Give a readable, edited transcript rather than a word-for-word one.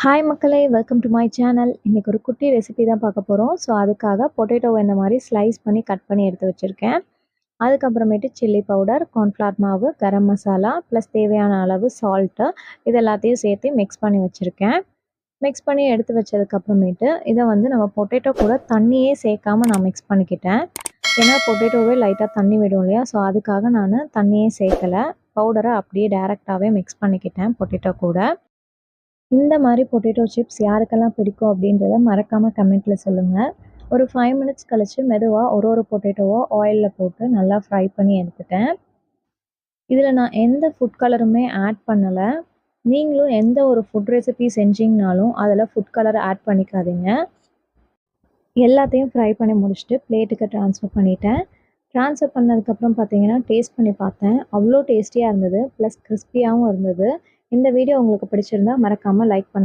Hi மக்களே! Welcome to my channel. இன்னைக்கு ஒரு குட்டி ரெசிபி தான் பார்க்க போறோம். ஸோ, அதுக்காக பொட்டேட்டோவ இந்த மாரி ஸ்லைஸ் பண்ணி கட் பண்ணி எடுத்து வச்சிருக்கேன். அதுக்கப்புறமேட்டு சில்லி பவுடர், கார்ன்ஃப்ளவர் மாவு, கரம் மசாலா ப்ளஸ் தேவையான அளவு சால்ட்டு இது எல்லாத்தையும் சேர்த்து மிக்ஸ் பண்ணி வச்சிருக்கேன். மிக்ஸ் பண்ணி எடுத்து வச்சதுக்கப்புறமேட்டு இதை வந்து நம்ம பொட்டேட்டோ கூட தண்ணியே சேர்க்காம நான் மிக்ஸ் பண்ணிக்கிட்டேன். ஏன்னா பொட்டேட்டோவே லைட்டாக தண்ணி விடும் இல்லையா? ஸோ, அதுக்காக நான் தண்ணியே சேர்க்கலை. பவுடரை அப்படியே டைரெக்டாகவே மிக்ஸ் பண்ணிக்கிட்டேன் பொட்டேட்டோ கூட. இந்த மாதிரி பொட்டேட்டோ சிப்ஸ் யாருக்கெல்லாம் பிடிக்கும் அப்படின்றத மறக்காமல் கமெண்ட்டில் சொல்லுங்கள். ஒரு 5 மினிட்ஸ் கழித்து மெதுவாக ஒரு பொட்டேட்டோவை ஆயிலில் போட்டு நல்லா ஃப்ரை பண்ணி எடுத்துட்டேன். இதில் நான் எந்த ஃபுட் கலருமே ஆட் பண்ணலை. நீங்களும் எந்த ஒரு ஃபுட் ரெசிபி செஞ்சிங்கனாலும் அதில் ஃபுட் கலர் ஆட் பண்ணிக்காதீங்க. எல்லாத்தையும் ஃப்ரை பண்ணி முடிச்சுட்டு பிளேட்டுக்கு ட்ரான்ஸ்ஃபர் பண்ணிட்டேன். ட்ரான்ஸ்ஃபர் பண்ணதுக்கப்புறம் பார்த்தீங்கன்னா டேஸ்ட் பண்ணி பார்த்தேன். அவ்வளோ டேஸ்டியாக இருந்தது. ப்ளஸ் கிறிஸ்பியாகவும் இருந்தது. இந்த வீடியோ உங்களுக்கு பிடிச்சிருந்தா மறக்காமல் லைக் பண்ணுங்கள்.